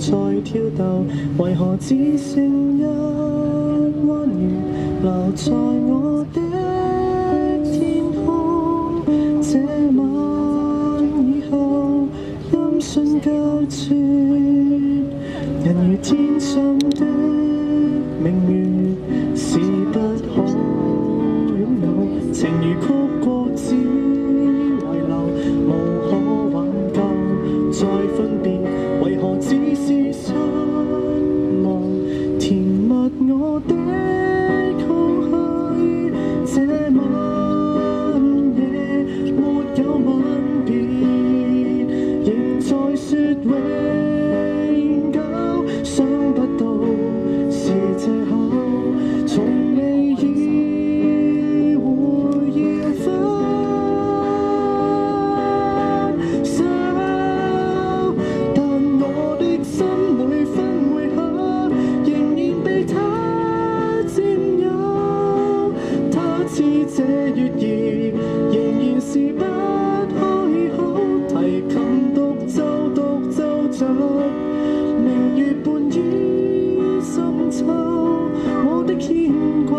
再挑逗，為何只剩一彎月留在我的天空？這晚以後，音訊交絕，人如天上的明月，是不可擁有，情如曲過只遺留，無可挽救，再分別，為何只是失望？填密我的空虛，這晚夜沒有吻別，仍在說永久，想不到是藉口，從未意會要分手，但我的心每分每刻仍然被他佔有，他知這月兒仍然是不開口，提琴獨奏着明月半倚深秋，我的牽掛。